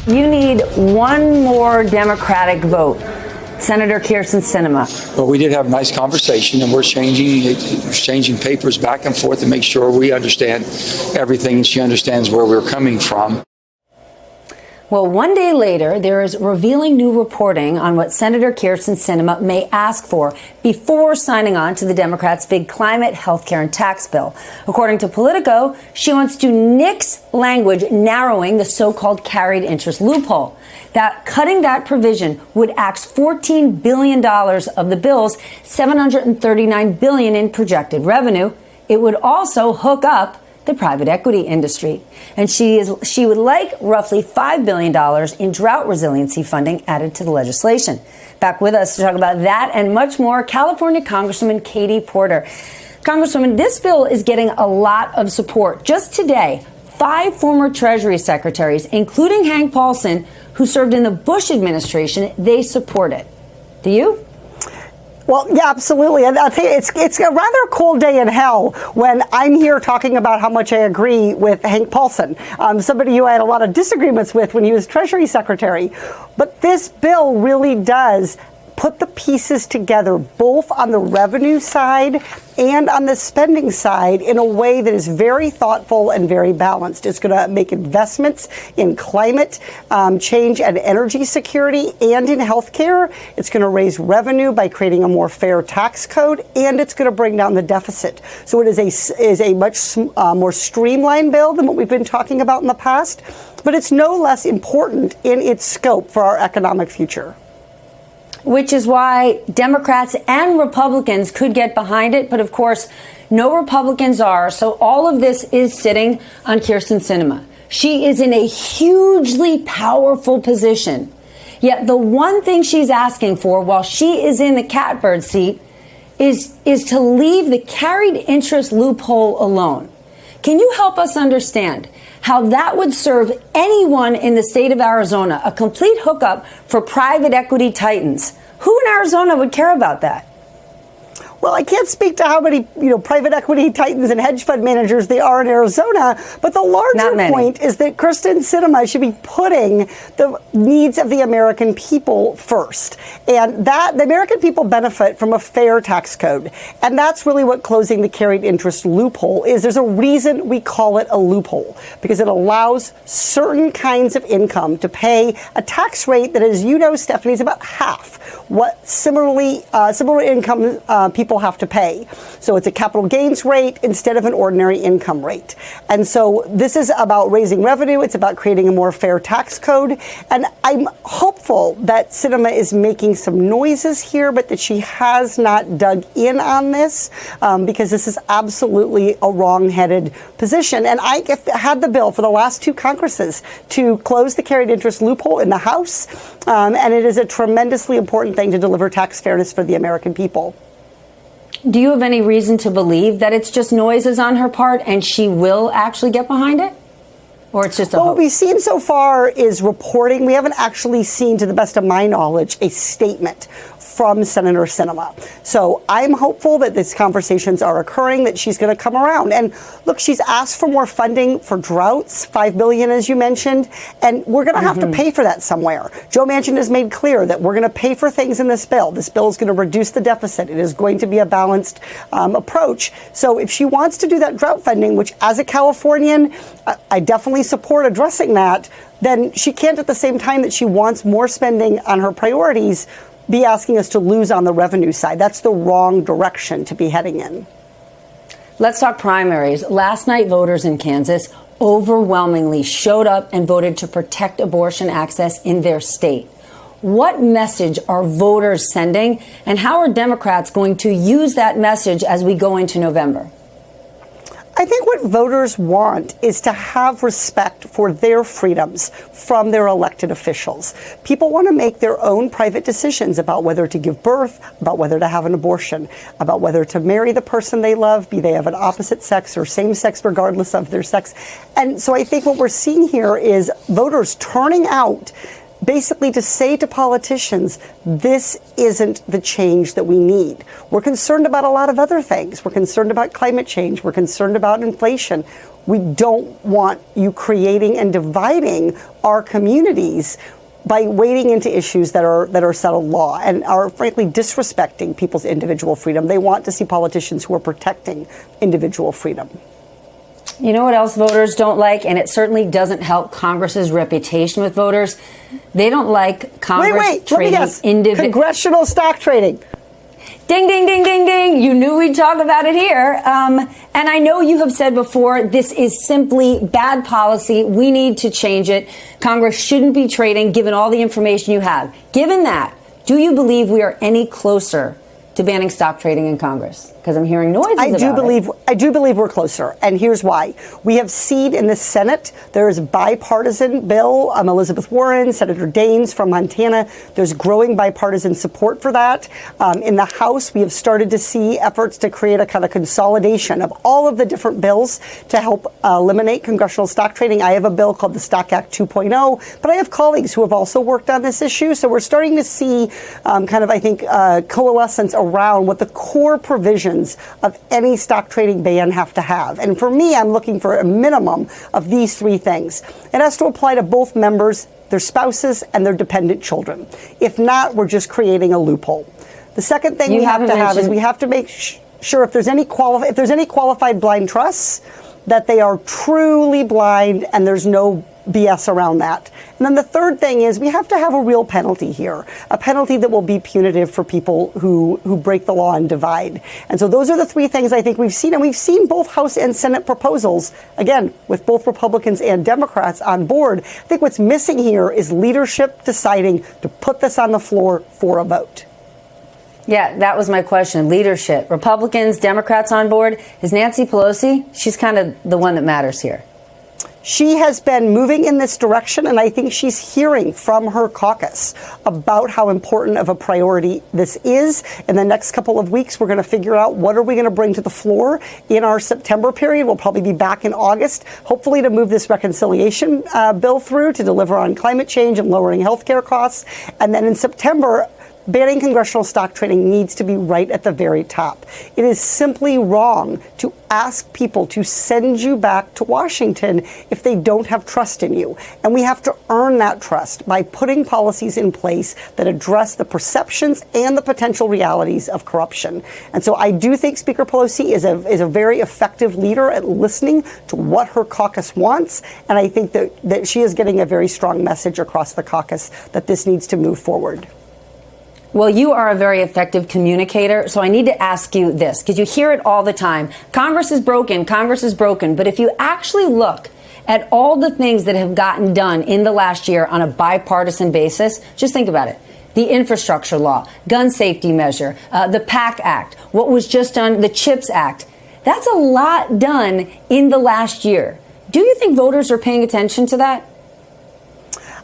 You need one more Democratic vote. Senator Kyrsten Sinema. Well, we did have a nice conversation, and we're exchanging papers back and forth to make sure we understand everything and she understands where we're coming from. Well, one day later, there is revealing new reporting on what Senator Kyrsten Sinema may ask for before signing on to the Democrats' big climate, healthcare, and tax bill. According to Politico, she wants to nix language narrowing the so-called carried interest loophole. That cutting that provision would axe $14 billion of the bill's $739 billion in projected revenue. It would also hook up the private equity industry. And she would like roughly $5 billion in drought resiliency funding added to the legislation. Back with us to talk about that and much more, California Congresswoman Katie Porter. Congresswoman, this bill is getting a lot of support. Just today, 5 former Treasury secretaries, including Hank Paulson, who served in the Bush administration, they support it. Do you? Well, yeah, absolutely. And I'll tell you, it's a rather cold day in hell when I'm here talking about how much I agree with Hank Paulson, somebody who I had a lot of disagreements with when he was Treasury Secretary. But this bill really does put the pieces together, both on the revenue side and on the spending side, in a way that is very thoughtful and very balanced. It's going to make investments in climate change and energy security and in healthcare. It's going to raise revenue by creating a more fair tax code, and it's going to bring down the deficit. So it is a much more streamlined bill than what we've been talking about in the past, but it's no less important in its scope for our economic future. Which is why Democrats and Republicans could get behind it. But of course, no Republicans are. So all of this is sitting on Kyrsten Sinema. She is in a hugely powerful position. Yet the one thing she's asking for while she is in the catbird seat is to leave the carried interest loophole alone. Can you help us understand how that would serve anyone in the state of Arizona, a complete hookup for private equity titans? Who in Arizona would care about that? Well, I can't speak to how many, private equity titans and hedge fund managers there are in Arizona, but the larger point is that Kyrsten Sinema should be putting the needs of the American people first. And that the American people benefit from a fair tax code. And that's really what closing the carried interest loophole is. There's a reason we call it a loophole, because it allows certain kinds of income to pay a tax rate that, as you know, Stephanie, is about half what similar income people have to pay. So it's a capital gains rate instead of an ordinary income rate. And so this is about raising revenue. It's about creating a more fair tax code. And I'm hopeful that Sinema is making some noises here, but that she has not dug in on this because this is absolutely a wrong-headed position. And I had the bill for the last 2 Congresses to close the carried interest loophole in the House. And it is a tremendously important thing to deliver tax fairness for the American people. Do you have any reason to believe that it's just noises on her part and she will actually get behind it? Or it's just a hope? What we've seen so far is reporting. We haven't actually seen, to the best of my knowledge, a statement from Senator Sinema. So I'm hopeful that these conversations are occurring, that she's going to come around. And look, she's asked for more funding for droughts, $5 billion, as you mentioned, and we're going to have to pay for that somewhere. Joe Manchin has made clear that we're going to pay for things in this bill. This bill is going to reduce the deficit. It is going to be a balanced approach. So if she wants to do that drought funding, which as a Californian, I definitely support addressing that, then she can't, at the same time that she wants more spending on her priorities, be asking us to lose on the revenue side. That's the wrong direction to be heading in. Let's talk primaries. Last night, voters in Kansas overwhelmingly showed up and voted to protect abortion access in their state. What message are voters sending, and how are Democrats going to use that message as we go into November? I think what voters want is to have respect for their freedoms from their elected officials. People want to make their own private decisions about whether to give birth, about whether to have an abortion, about whether to marry the person they love, be they of an opposite sex or same sex, regardless of their sex. And so I think what we're seeing here is voters turning out basically to say to politicians, this isn't the change that we need. We're concerned about a lot of other things. We're concerned about climate change. We're concerned about inflation. We don't want you creating and dividing our communities by wading into issues that are settled law and are frankly disrespecting people's individual freedom. They want to see politicians who are protecting individual freedom. You know what else voters don't like? And it certainly doesn't help Congress's reputation with voters. They don't like Congress trading individual congressional stock trading. Ding, ding, ding, ding, ding. You knew we'd talk about it here. And I know you have said before, this is simply bad policy. We need to change it. Congress shouldn't be trading, given all the information you have. Given that, do you believe we are any closer to banning stock trading in Congress? Because I'm hearing noises about it. I do believe we're closer, and here's why. We have seen in the Senate, there is a bipartisan bill. Elizabeth Warren, Senator Daines from Montana, there's growing bipartisan support for that. In the House, we have started to see efforts to create a kind of consolidation of all of the different bills to help eliminate congressional stock trading. I have a bill called the Stock Act 2.0, but I have colleagues who have also worked on this issue. So we're starting to see coalescence around what the core provisions of any stock trading ban have to have. And for me, I'm looking for a minimum of these three things. It has to apply to both members, their spouses, and their dependent children. If not, we're just creating a loophole. The second thing we have to have is we have to make sure if there's any qualified blind trusts, that they are truly blind and there's no BS around that. And then the third thing is we have to have a real penalty here, a penalty that will be punitive for people who break the law and divide. And so those are the three things I think we've seen. And we've seen both House and Senate proposals, again, with both Republicans and Democrats on board. I think what's missing here is leadership deciding to put this on the floor for a vote. Yeah, that was my question. Leadership. Republicans, Democrats on board. Is Nancy Pelosi? She's kind of the one that matters here. She has been moving in this direction, and I think she's hearing from her caucus about how important of a priority this is. In the next couple of weeks, we're going to figure out what are we going to bring to the floor in our September period. We'll probably be back in August, hopefully to move this reconciliation bill through to deliver on climate change and lowering health care costs. And then in September, banning congressional stock trading needs to be right at the very top. It is simply wrong to ask people to send you back to Washington if they don't have trust in you. And we have to earn that trust by putting policies in place that address the perceptions and the potential realities of corruption. And so I do think Speaker Pelosi is a very effective leader at listening to what her caucus wants. And I think that she is getting a very strong message across the caucus that this needs to move forward. Well, you are a very effective communicator, so I need to ask you this, because you hear it all the time. Congress is broken, Congress is broken. But if you actually look at all the things that have gotten done in the last year on a bipartisan basis, just think about it. The infrastructure law, gun safety measure, the PAC Act, what was just done, the CHIPS Act. That's a lot done in the last year. Do you think voters are paying attention to that?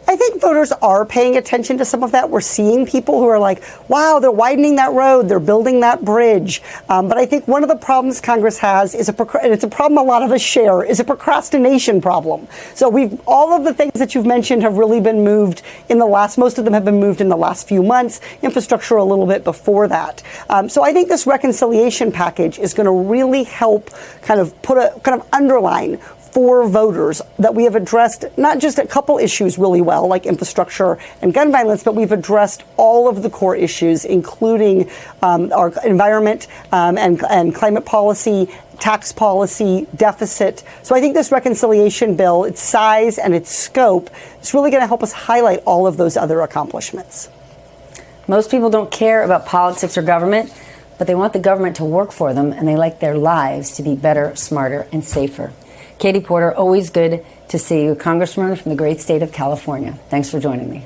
I think voters are paying attention to some of that. We're seeing people who are like, wow, they're widening that road, they're building that bridge. But I think one of the problems Congress has is and it's a problem a lot of us share, is a procrastination problem. So all of the things that you've mentioned have really been moved most of them have been moved in the last few months, infrastructure a little bit before that. So I think this reconciliation package is going to really help kind of underline for voters that we have addressed not just a couple issues really well, like infrastructure and gun violence, but we've addressed all of the core issues, including our environment and climate policy, tax policy, deficit. So I think this reconciliation bill, its size and its scope, is really going to help us highlight all of those other accomplishments. Most people don't care about politics or government, but they want the government to work for them, and they like their lives to be better, smarter, and safer. Katie Porter, always good to see you, Congresswoman from the great state of California. Thanks for joining me.